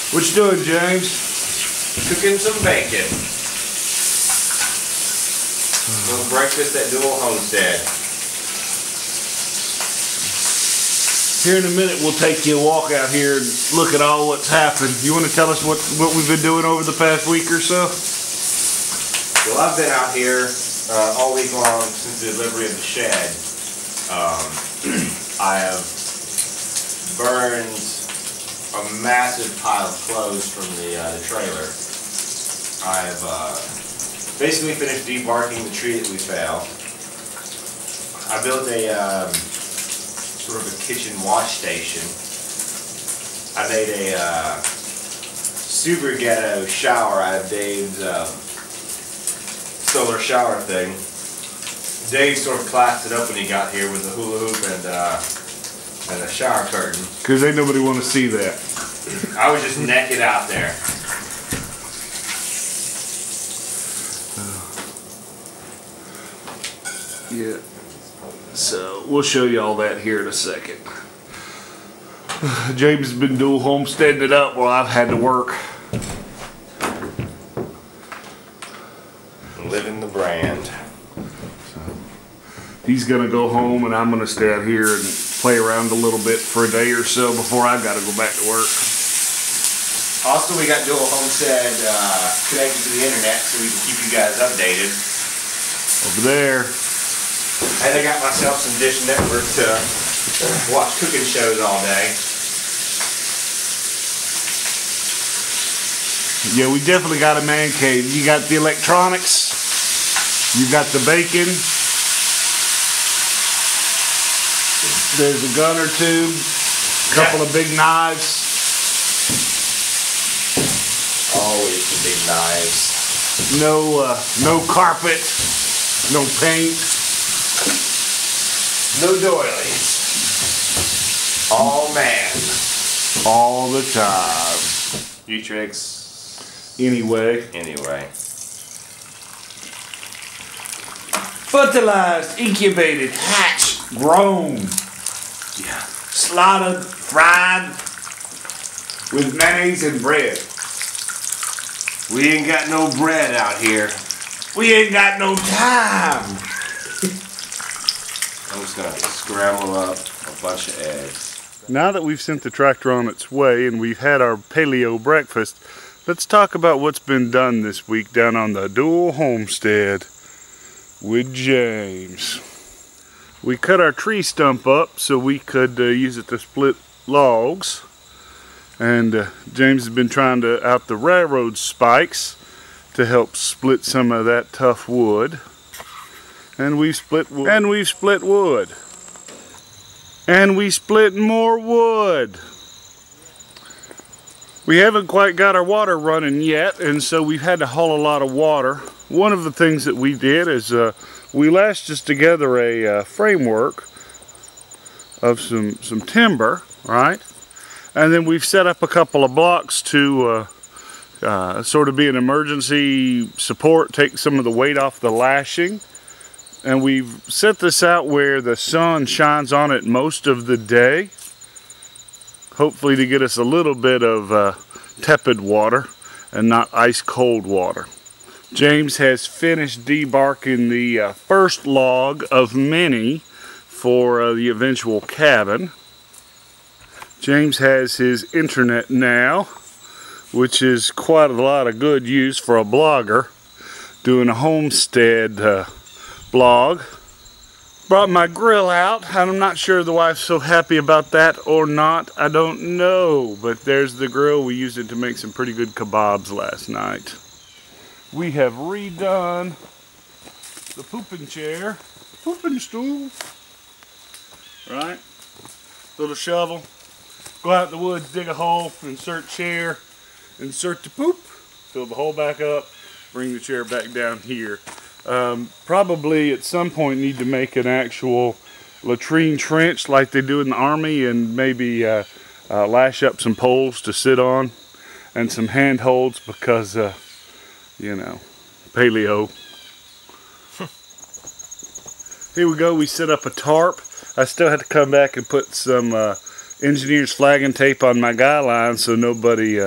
What you doing, James? Cooking some bacon. Little breakfast at Dual Homestead. Here in a minute, we'll take you a walk out here and look at all what's happened. You want to tell us what we've been doing over the past week or so? Well, I've been out here all week long since the delivery of the shed. I have burned a massive pile of clothes from the trailer. I have basically finished debarking the tree that we felled. I built a sort of a kitchen wash station. I made a super ghetto shower out of Dave's solar shower thing. Dave sort of classed it up when he got here with a hula hoop and a shower curtain. Because ain't nobody want to see that. I was just naked out there. Yeah. So we'll show you all that here in a second. James has been dual homesteading it up while I've had to work. Living the brand. So he's gonna go home and I'm gonna stay out here and play around a little bit for a day or so before I gotta go back to work. Also, we got Dual Homestead connected to the internet so we can keep you guys updated. Over there. And I got myself some Dish Network to watch cooking shows all day. Yeah, we definitely got a man cave. You got the electronics, you got the bacon, there's a gun or two, a couple of big knives. Always the big knives. No carpet, no paint. No doilies. All man. All the time. U-Tricks. Anyway. Fertilized, incubated, hatched, grown. Yeah. Slaughtered, fried with mayonnaise and bread. We ain't got no bread out here. We ain't got no time. I'm just gonna scramble up a bunch of eggs. Now that we've sent the tractor on its way and we've had our paleo breakfast, let's talk about what's been done this week down on the Dual Homestead with James. We cut our tree stump up so we could use it to split logs. And James has been trying to out the railroad spikes to help split some of that tough wood. And we've split wood. And we've split wood. And we split more wood. We haven't quite got our water running yet, and so we've had to haul a lot of water. One of the things that we did is we lashed us together a framework of some timber, right? And then we've set up a couple of blocks to sort of be an emergency support, take some of the weight off the lashing. And we've set this out where the sun shines on it most of the day, hopefully to get us a little bit of tepid water and not ice cold water. James has finished debarking the first log of many for the eventual cabin. James has his internet now, which is quite a lot of good use for a blogger doing a homestead blog. Brought my grill out, and I'm not sure the wife's so happy about that or not. I don't know, but there's the grill. We used it to make some pretty good kebabs last night. We have redone the pooping chair, pooping stool, right? Little shovel, go out in the woods, dig a hole, insert chair, insert the poop, fill the hole back up, bring the chair back down here. Probably at some point need to make an actual latrine trench like they do in the Army, and maybe lash up some poles to sit on and some handholds because, you know, paleo. Here we go, we set up a tarp. I still had to come back and put some engineer's flagging tape on my guy line so nobody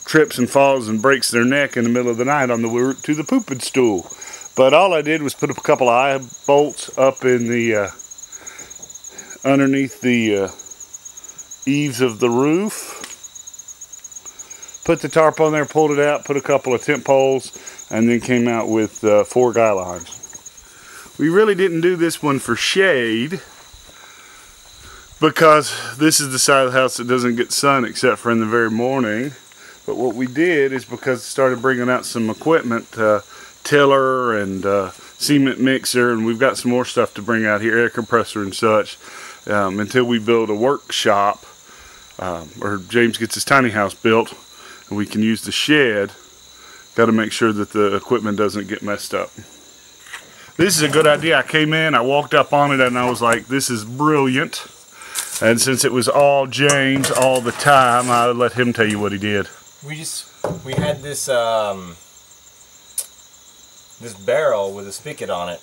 trips and falls and breaks their neck in the middle of the night on the route to the pooping stool. But all I did was put a couple of eye bolts up in the underneath the eaves of the roof. Put the tarp on there, pulled it out, put a couple of tent poles, and then came out with 4 guy lines. We really didn't do this one for shade because this is the side of the house that doesn't get sun except for in the very morning. But what we did is because it started bringing out some equipment, tiller and cement mixer, and we've got some more stuff to bring out here, air compressor and such, until we build a workshop, or James gets his tiny house built and we can use the shed. Got to make sure that the equipment doesn't get messed up. This is a good idea. I came in, I walked up on it, and I was like, this is brilliant. And since it was all James all the time, I'll let him tell you what he did. We had this this barrel with a spigot on it.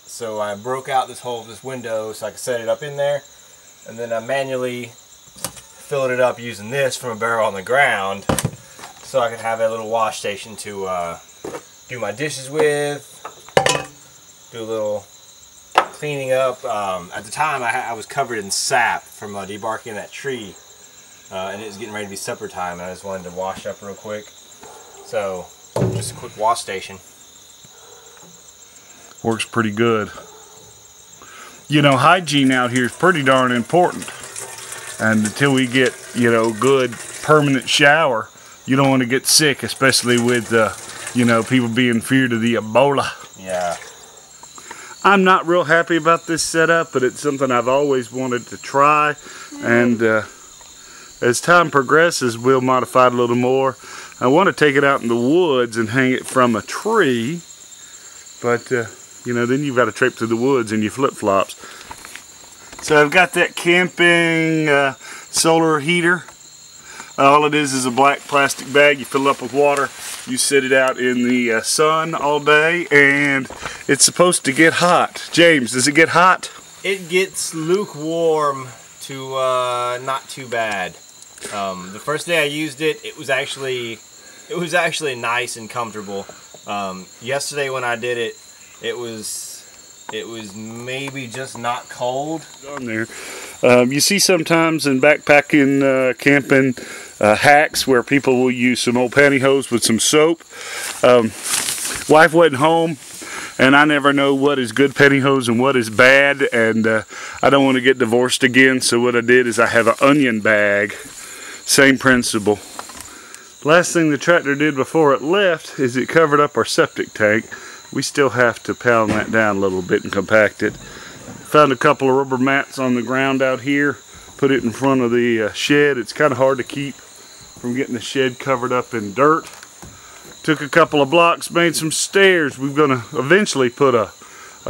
So I broke out this window so I could set it up in there, and then I manually filled it up using this from a barrel on the ground so I could have a little wash station to do my dishes with, do a little cleaning up. At the time I was covered in sap from debarking that tree, and it was getting ready to be supper time, and I just wanted to wash up real quick. So just a quick wash station. Works pretty good. You know, hygiene out here is pretty darn important, and until we get, you know, good permanent shower, you don't want to get sick, especially with you know, people being feared of the Ebola. Yeah. I'm not real happy about this setup, but it's something I've always wanted to try, and as time progresses we'll modify it a little more. I want to take it out in the woods and hang it from a tree, but you know, then you've got to traip through the woods in your flip-flops. So I've got that camping solar heater. All it is a black plastic bag. You fill it up with water, you sit it out in the sun all day, and it's supposed to get hot. James, does it get hot? It gets lukewarm to not too bad. The first day I used it, it was actually nice and comfortable. Yesterday when I did it, it was maybe just not cold. On there, you see sometimes in backpacking, camping hacks where people will use some old pantyhose with some soap. Wife wasn't home, and I never know what is good pantyhose and what is bad, and I don't want to get divorced again, so what I did is I have an onion bag. Same principle. Last thing the tractor did before it left is it covered up our septic tank. We still have to pound that down a little bit and compact it. Found a couple of rubber mats on the ground out here. Put it in front of the shed. It's kind of hard to keep from getting the shed covered up in dirt. Took a couple of blocks, made some stairs. We're going to eventually put a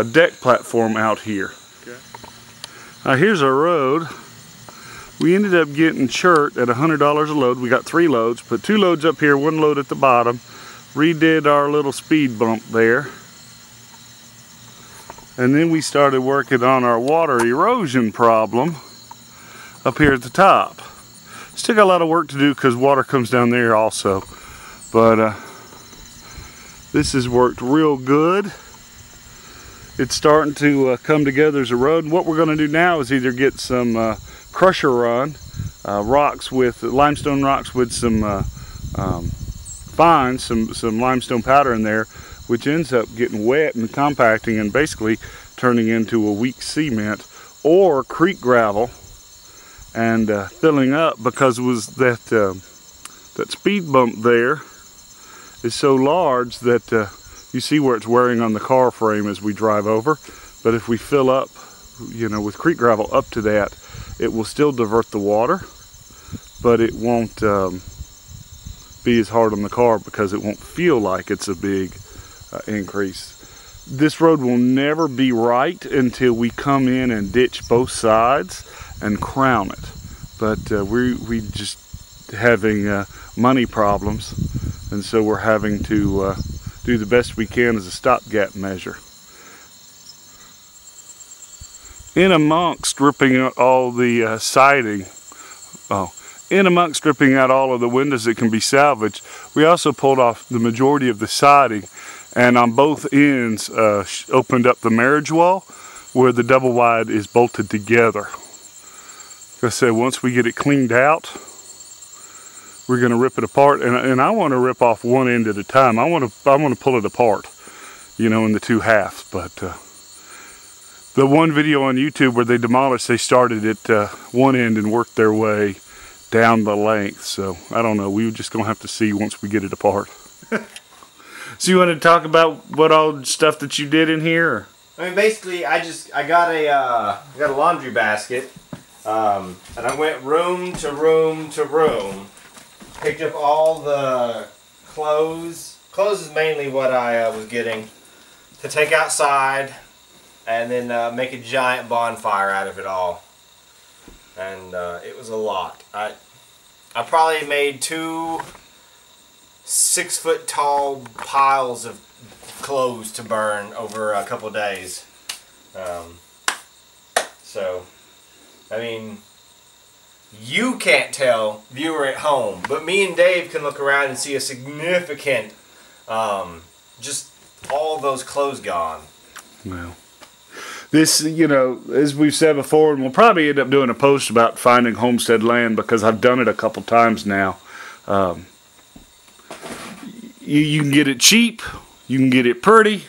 deck platform out here. Okay. Here's our road. We ended up getting chert at $100 a load. We got 3 loads. Put 2 loads up here, 1 load at the bottom. Redid our little speed bump there, and then we started working on our water erosion problem up here at the top. Still got a lot of work to do because water comes down there also, but this has worked real good. It's starting to come together as a road, and what we're going to do now is either get some crusher run rocks with limestone rocks with some some limestone powder in there, which ends up getting wet and compacting and basically turning into a weak cement, or creek gravel and filling up, because it was that that speed bump there is so large that you see where it's wearing on the car frame as we drive over. But if we fill up, you know, with creek gravel up to that, it will still divert the water, but it won't be as hard on the car because it won't feel like it's a big increase. This road will never be right until we come in and ditch both sides and crown it. But we just having money problems, and so we're having to do the best we can as a stopgap measure. In amongst ripping all the siding, in amongst stripping out all of the windows that can be salvaged, we also pulled off the majority of the siding, and on both ends opened up the marriage wall where the double wide is bolted together. Like I said, once we get it cleaned out, we're going to rip it apart, and I want to rip off one end at a time. I want to pull it apart, you know, in the two halves. But the one video on YouTube where they demolished, they started at one end and worked their way down the length. So I don't know. We're just going to have to see once we get it apart. So you want to talk about what all stuff that you did in here? Or? I mean, basically, I got a laundry basket, and I went room to room to room, picked up all the clothes. Clothes is mainly what I was getting to take outside, and then make a giant bonfire out of it all. And it was a lot. I probably made 2 6-foot-tall piles of clothes to burn over a couple days. So, I mean, you can't tell, viewer at home, but me and Dave can look around and see a significant, just all those clothes gone. Well, this, you know, as we've said before, and we'll probably end up doing a post about finding homestead land because I've done it a couple times now. You can get it cheap, you can get it pretty,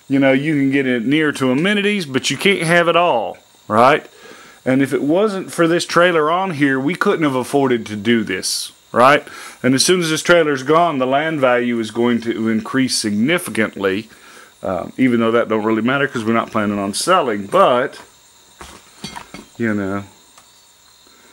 you know, you can get it near to amenities, but you can't have it all, right? And if it wasn't for this trailer on here, we couldn't have afforded to do this, right? And as soon as this trailer's gone, the land value is going to increase significantly, even though that don't really matter because we're not planning on selling, but, you know.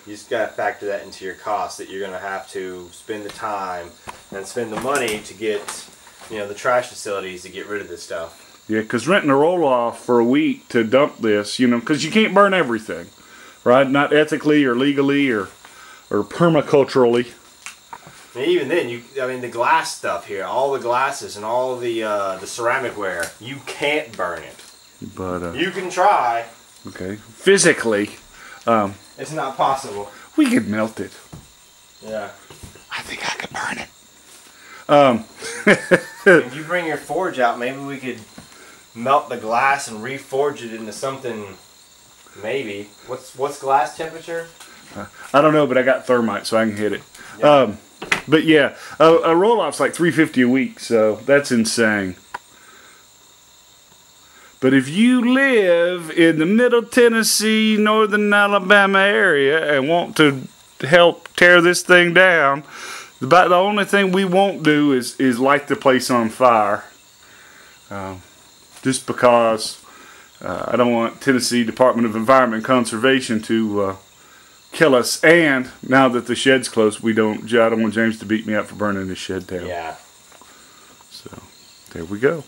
You just got to factor that into your cost, that you're going to have to spend the time and spend the money to get, you know, the trash facilities to get rid of this stuff. Yeah, because renting a roll-off for a week to dump this, you know, because you can't burn everything, right? Not ethically or legally or permaculturally. And even then, I mean, the glass stuff here, all the glasses and all the ceramic ware, you can't burn it. But you can try. Okay, physically. It's not possible. We could melt it. Yeah. I think I could burn it. If you bring your forge out, maybe we could melt the glass and reforge it into something. Maybe. What's glass temperature? I don't know, but I got thermite, so I can hit it. Yeah. But yeah, a roll-off's like $3.50 a week, so that's insane. But if you live in the Middle Tennessee, Northern Alabama area and want to help tear this thing down, about the only thing we won't do is light the place on fire. Just because I don't want Tennessee Department of Environment and Conservation to kill us. And now that the shed's closed, I don't want James to beat me up for burning his shed down. Yeah. So there we go.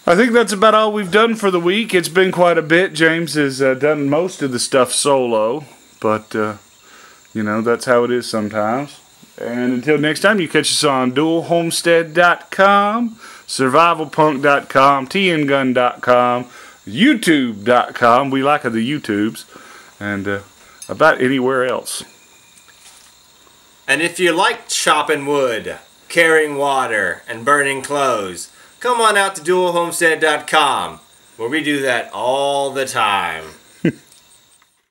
I think that's about all we've done for the week. It's been quite a bit. James has done most of the stuff solo, but you know, that's how it is sometimes. And until next time, you catch us on dualhomestead.com, survivalpunk.com, tngun.com, youtube.com. We like the YouTubes, and about anywhere else. And if you like chopping wood, carrying water, and burning clothes, come on out to dualhomestead.com, where we do that all the time.